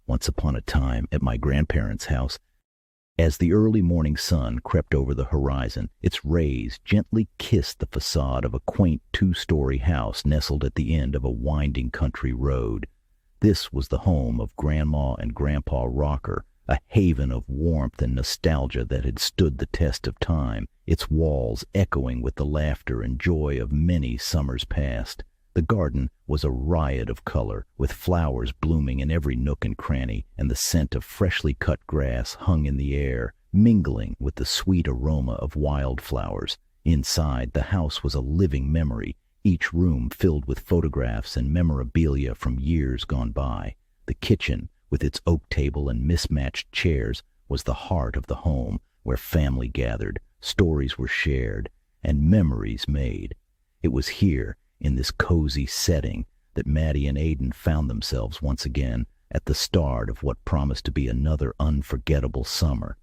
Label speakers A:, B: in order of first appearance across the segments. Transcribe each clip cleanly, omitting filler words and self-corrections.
A: once upon a time at my grandparents' house. As the early morning sun crept over the horizon, its rays gently kissed the facade of a quaint two-story house nestled at the end of a winding country road. This was the home of Grandma and Grandpa Rocker, a haven of warmth and nostalgia that had stood the test of time, its walls echoing with the laughter and joy of many summers past. The garden was a riot of color, with flowers blooming in every nook and cranny, and the scent of freshly cut grass hung in the air, mingling with the sweet aroma of wildflowers. Inside, the house was a living memory, each room filled with photographs and memorabilia from years gone by. The kitchen, with its oak table and mismatched chairs, was the heart of the home, where family gathered, stories were shared, and memories made. It was here, in this cozy setting, that Maddie and Aidan found themselves once again at the start of what promised to be another unforgettable summer.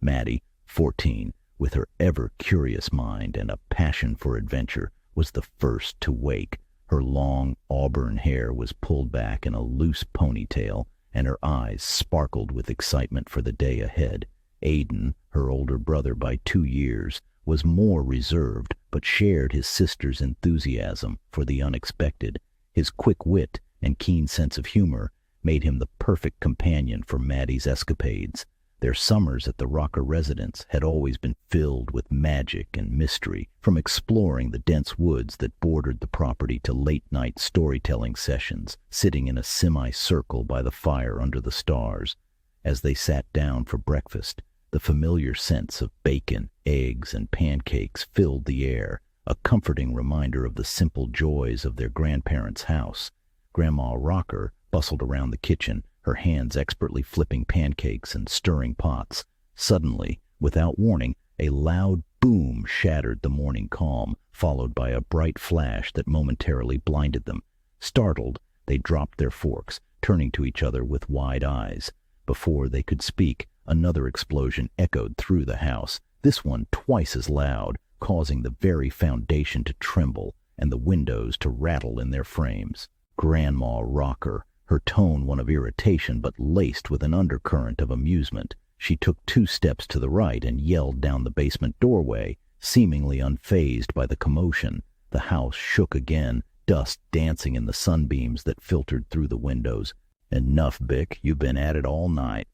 A: Maddie, 14, with her ever-curious mind and a passion for adventure, was the first to wake. Her long auburn hair was pulled back in a loose ponytail, and her eyes sparkled with excitement for the day ahead. Aidan, her older brother by 2 years, was more reserved, but shared his sister's enthusiasm for the unexpected. His quick wit and keen sense of humor made him the perfect companion for Maddie's escapades. Their summers at the Rocker residence had always been filled with magic and mystery, from exploring the dense woods that bordered the property to late-night storytelling sessions, sitting in a semicircle by the fire under the stars. As they sat down for breakfast, the familiar scents of bacon, eggs, and pancakes filled the air, a comforting reminder of the simple joys of their grandparents' house. Grandma Rocker bustled around the kitchen, her hands expertly flipping pancakes and stirring pots. Suddenly, without warning, a loud boom shattered the morning calm, followed by a bright flash that momentarily blinded them. Startled, they dropped their forks, turning to each other with wide eyes. Before they could speak, another explosion echoed through the house, this one twice as loud, causing the very foundation to tremble and the windows to rattle in their frames. Grandma Rocker, her tone one of irritation but laced with an undercurrent of amusement. She took 2 steps to the right and yelled down the basement doorway, seemingly unfazed by the commotion. The house shook again, dust dancing in the sunbeams that filtered through the windows. "Enough, Bick. You've been at it all night."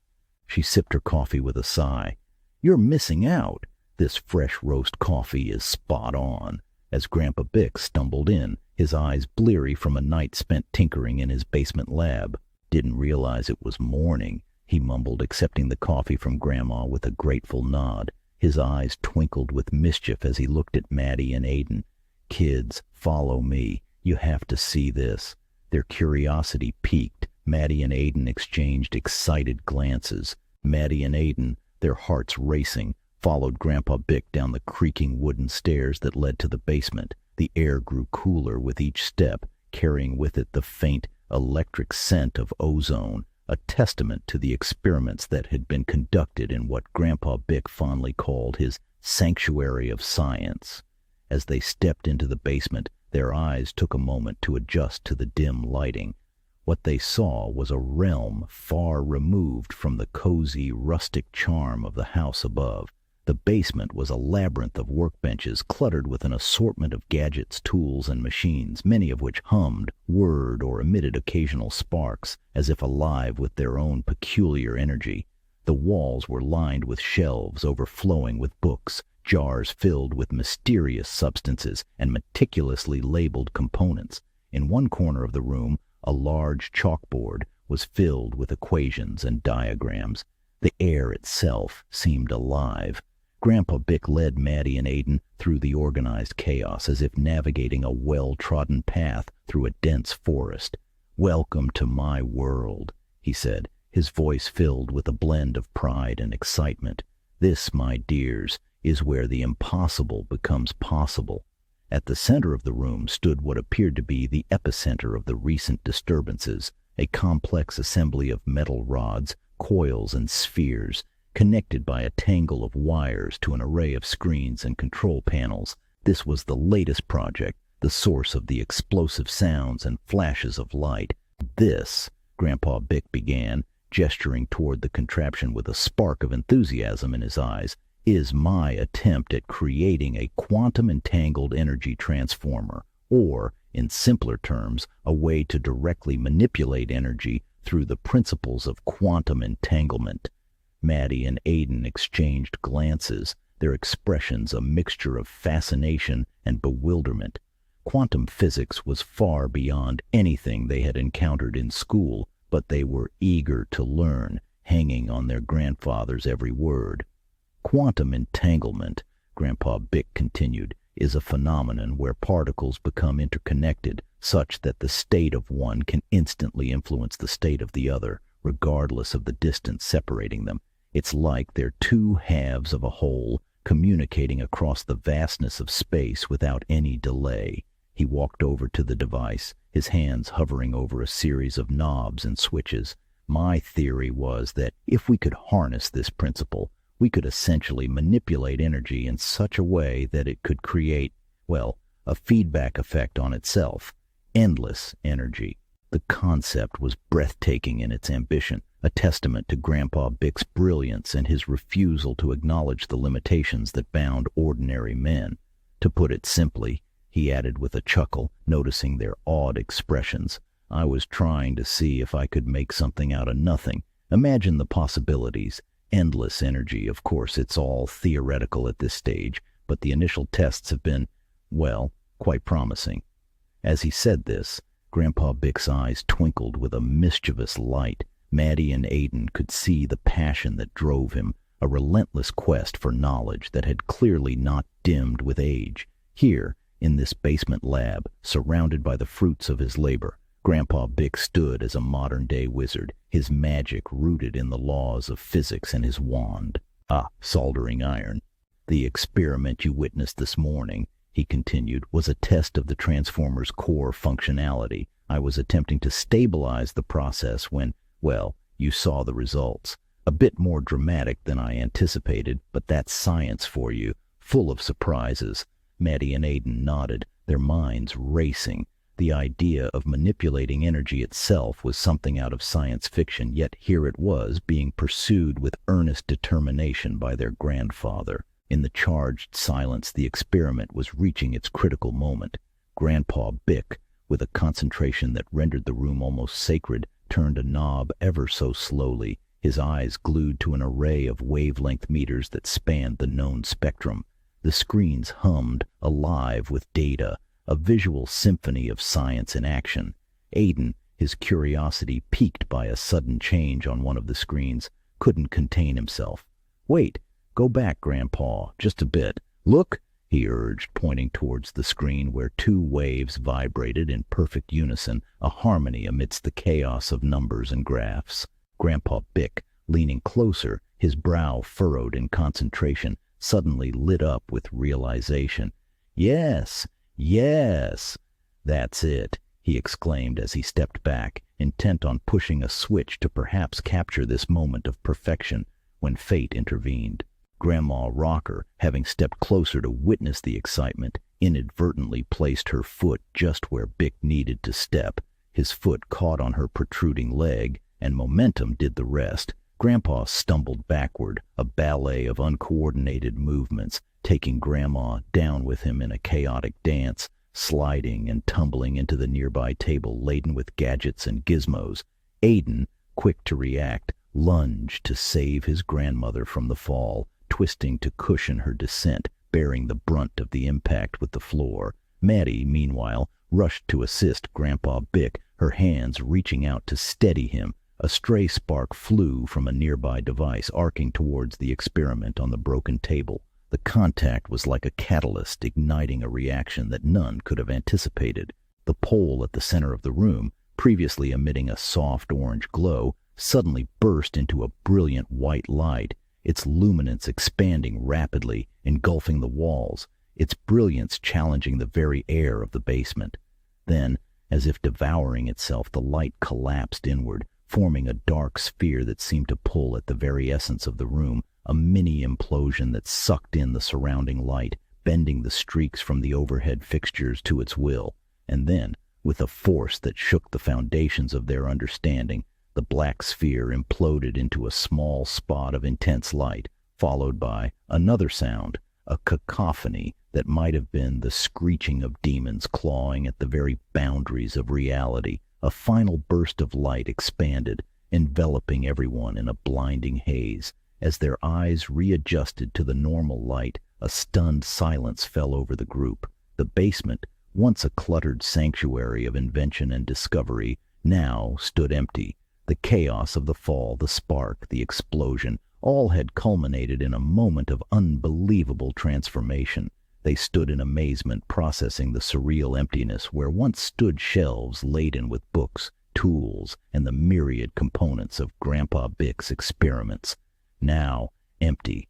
A: She sipped her coffee with a sigh. "You're missing out. This fresh roast coffee is spot on." As Grandpa Bick stumbled in, his eyes bleary from a night spent tinkering in his basement lab. "Didn't realize it was morning," he mumbled, accepting the coffee from Grandma with a grateful nod. His eyes twinkled with mischief as he looked at Maddie and Aidan. "Kids, follow me. You have to see this." Their curiosity piqued. Maddie and Aidan exchanged excited glances. Maddie and Aidan, their hearts racing, followed Grandpa Bick down the creaking wooden stairs that led to the basement. The air grew cooler with each step, carrying with it the faint, electric scent of ozone, a testament to the experiments that had been conducted in what Grandpa Bick fondly called his sanctuary of science. As they stepped into the basement, their eyes took a moment to adjust to the dim lighting. What they saw was a realm far removed from the cozy, rustic charm of the house above. The basement was a labyrinth of workbenches cluttered with an assortment of gadgets, tools, and machines, many of which hummed, whirred, or emitted occasional sparks, as if alive with their own peculiar energy. The walls were lined with shelves overflowing with books, jars filled with mysterious substances, and meticulously labeled components. In one corner of the room, a large chalkboard was filled with equations and diagrams. The air itself seemed alive. Grandpa Bick led Maddie and Aidan through the organized chaos as if navigating a well-trodden path through a dense forest. "Welcome to my world," he said, his voice filled with a blend of pride and excitement. "This, my dears, is where the impossible becomes possible." At the center of the room stood what appeared to be the epicenter of the recent disturbances, a complex assembly of metal rods, coils, and spheres, connected by a tangle of wires to an array of screens and control panels. This was the latest project, the source of the explosive sounds and flashes of light. "This," Grandpa Bick began, gesturing toward the contraption with a spark of enthusiasm in his eyes, is my attempt at creating a quantum-entangled energy transformer, or, in simpler terms, a way to directly manipulate energy through the principles of quantum entanglement. Maddie and Aiden exchanged glances, their expressions a mixture of fascination and bewilderment. Quantum physics was far beyond anything they had encountered in school, but they were eager to learn, hanging on their grandfather's every word. Quantum entanglement, Grandpa Bick continued, is a phenomenon where particles become interconnected such that the state of one can instantly influence the state of the other, regardless of the distance separating them. It's like they're two halves of a whole, communicating across the vastness of space without any delay. He walked over to the device, his hands hovering over a series of knobs and switches. My theory was that if we could harness this principle, we could essentially manipulate energy in such a way that it could create, well, a feedback effect on itself. Endless energy. The concept was breathtaking in its ambition, a testament to Grandpa Bick's brilliance and his refusal to acknowledge the limitations that bound ordinary men. To put it simply, he added with a chuckle, noticing their awed expressions, I was trying to see if I could make something out of nothing. Imagine the possibilities. Endless energy, of course, it's all theoretical at this stage, but the initial tests have been, well, quite promising. As he said this, Grandpa Bick's eyes twinkled with a mischievous light. Maddie and Aiden could see the passion that drove him, a relentless quest for knowledge that had clearly not dimmed with age. Here, in this basement lab, surrounded by the fruits of his labor, Grandpa Bick stood as a modern-day wizard, his magic rooted in the laws of physics and his wand. Soldering iron. The experiment you witnessed this morning, he continued, was a test of the transformer's core functionality. I was attempting to stabilize the process when, well, you saw the results. A bit more dramatic than I anticipated, but that's science for you, full of surprises. Maddie and Aiden nodded, their minds racing. The idea of manipulating energy itself was something out of science fiction, yet here it was, being pursued with earnest determination by their grandfather. In the charged silence, the experiment was reaching its critical moment. Grandpa Bick, with a concentration that rendered the room almost sacred, turned a knob ever so slowly, his eyes glued to an array of wavelength meters that spanned the known spectrum. The screens hummed, alive with data, a visual symphony of science in action. Aiden, his curiosity piqued by a sudden change on one of the screens, couldn't contain himself. Wait, go back, Grandpa, just a bit. Look, he urged, pointing towards the screen where two waves vibrated in perfect unison, a harmony amidst the chaos of numbers and graphs. Grandpa Bick, leaning closer, his brow furrowed in concentration, suddenly lit up with realization. Yes, that's it, he exclaimed as he stepped back, intent on pushing a switch to perhaps capture this moment of perfection, when fate intervened. B.N.Rocker, having stepped closer to witness the excitement, inadvertently placed her foot just where Bick needed to step. His foot caught on her protruding leg, and momentum did the rest. Grandpa stumbled backward, a ballet of uncoordinated movements, taking Grandma down with him in a chaotic dance, sliding and tumbling into the nearby table laden with gadgets and gizmos. Aiden, quick to react, lunged to save his grandmother from the fall, twisting to cushion her descent, bearing the brunt of the impact with the floor. Maddie, meanwhile, rushed to assist Grandpa Bick, her hands reaching out to steady him. A stray spark flew from a nearby device, arcing towards the experiment on the broken table. The contact was like a catalyst, igniting a reaction that none could have anticipated. The pole at the center of the room, previously emitting a soft orange glow, suddenly burst into a brilliant white light, its luminance expanding rapidly, engulfing the walls, its brilliance challenging the very air of the basement. Then, as if devouring itself, the light collapsed inward, forming a dark sphere that seemed to pull at the very essence of the room, a mini implosion that sucked in the surrounding light, bending the streaks from the overhead fixtures to its will. And then, with a force that shook the foundations of their understanding, The black sphere imploded into a small spot of intense light, followed by another sound, a cacophony that might have been the screeching of demons clawing at the very boundaries of reality. A final burst of light expanded, enveloping everyone in a blinding haze. As their eyes readjusted to the normal light, a stunned silence fell over the group. The basement, once a cluttered sanctuary of invention and discovery, now stood empty. The chaos of the fall, the spark, the explosion, all had culminated in a moment of unbelievable transformation. They stood in amazement, processing the surreal emptiness where once stood shelves laden with books, tools, and the myriad components of Grandpa Bick's experiments. Now empty.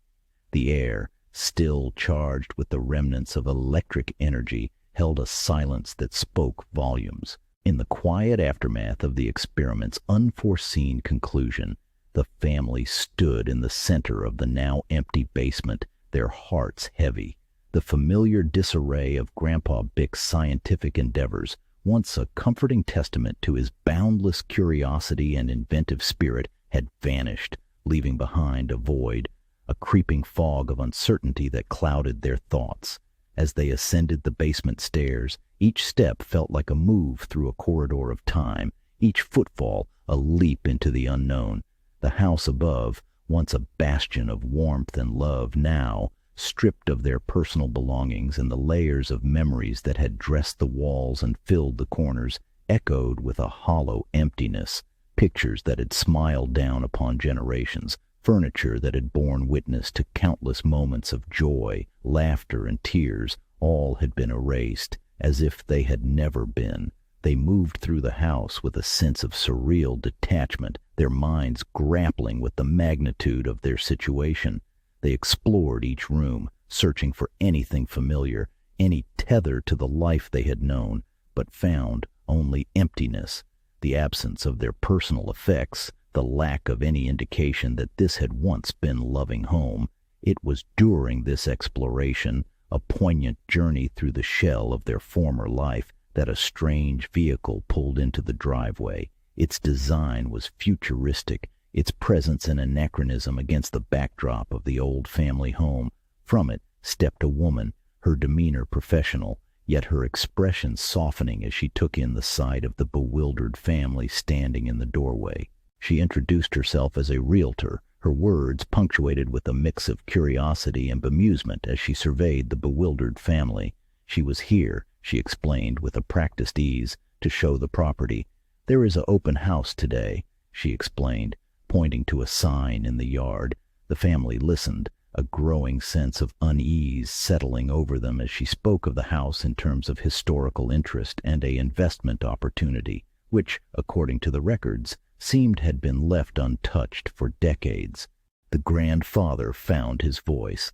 A: The air, still charged with the remnants of electric energy, held a silence that spoke volumes. In the quiet aftermath of the experiment's unforeseen conclusion, the family stood in the center of the now empty basement, their hearts heavy. The familiar disarray of Grandpa Bick's scientific endeavors, once a comforting testament to his boundless curiosity and inventive spirit, had vanished, leaving behind a void, a creeping fog of uncertainty that clouded their thoughts. As they ascended the basement stairs, each step felt like a move through a corridor of time, each footfall a leap into the unknown. The house above, once a bastion of warmth and love, now, stripped of their personal belongings and the layers of memories that had dressed the walls and filled the corners, echoed with a hollow emptiness. Pictures that had smiled down upon generations, furniture that had borne witness to countless moments of joy, laughter, and tears, all had been erased, as if they had never been. They moved through the house with a sense of surreal detachment, their minds grappling with the magnitude of their situation. They explored each room, searching for anything familiar, any tether to the life they had known, but found only emptiness, the absence of their personal effects, the lack of any indication that this had once been loving home. It was during this exploration, a poignant journey through the shell of their former life, that a strange vehicle pulled into the driveway. Its design was futuristic, its presence an anachronism against the backdrop of the old family home. From it stepped a woman, her demeanor professional, yet her expression softening as she took in the sight of the bewildered family standing in the doorway. She introduced herself as a realtor, her words punctuated with a mix of curiosity and bemusement as she surveyed the bewildered family. She was here, she explained with a practiced ease, to show the property. There is an open house today, she explained, pointing to a sign in the yard. The family listened, a growing sense of unease settling over them as she spoke of the house in terms of historical interest and an investment opportunity, which, according to the records, seemed had been left untouched for decades. The grandfather found his voice.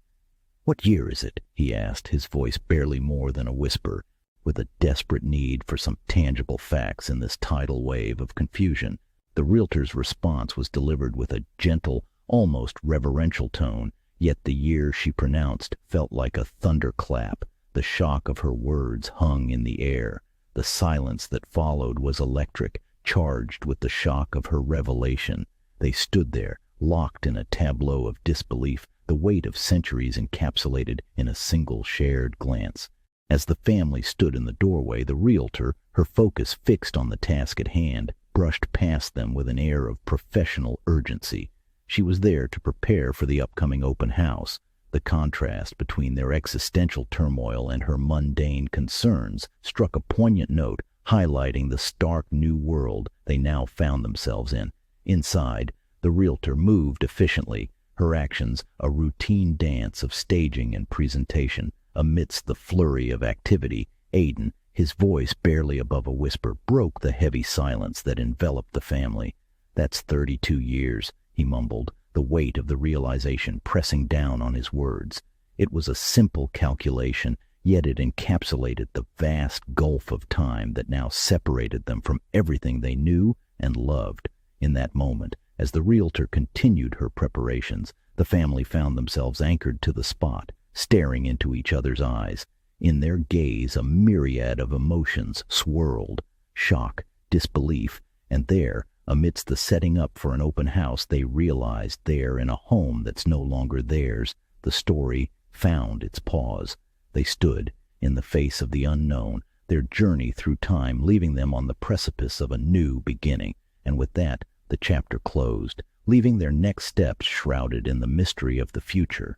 A: "What year is it?" he asked, his voice barely more than a whisper, with a desperate need for some tangible facts in this tidal wave of confusion. The realtor's response was delivered with a gentle, almost reverential tone, yet the year she pronounced felt like a thunderclap. The shock of her words hung in the air. The silence that followed was electric, charged with the shock of her revelation. They stood there, locked in a tableau of disbelief, the weight of centuries encapsulated in a single shared glance. As the family stood in the doorway, the realtor, her focus fixed on the task at hand, brushed past them with an air of professional urgency. She was there to prepare for the upcoming open house. The contrast between their existential turmoil and her mundane concerns struck a poignant note, highlighting the stark new world they now found themselves in. Inside, the realtor moved efficiently, her actions a routine dance of staging and presentation. Amidst the flurry of activity, Aidan, his voice barely above a whisper, broke the heavy silence that enveloped the family. "That's 32 years, he mumbled, the weight of the realization pressing down on his words. It was a simple calculation, yet it encapsulated the vast gulf of time that now separated them from everything they knew and loved. In that moment, as the realtor continued her preparations, the family found themselves anchored to the spot, staring into each other's eyes. In their gaze a myriad of emotions swirled: shock, disbelief, and there, Amidst the setting up for an open house, they realized they're in a home that's no longer theirs. The story found its pause. They stood in the face of the unknown, their journey through time leaving them on the precipice of a new beginning. And with that, the chapter closed, leaving their next steps shrouded in the mystery of the future.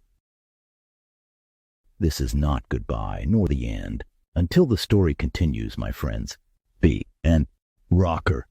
A: This is not goodbye, nor the end. Until the story continues, my friends. B.N.Rocker.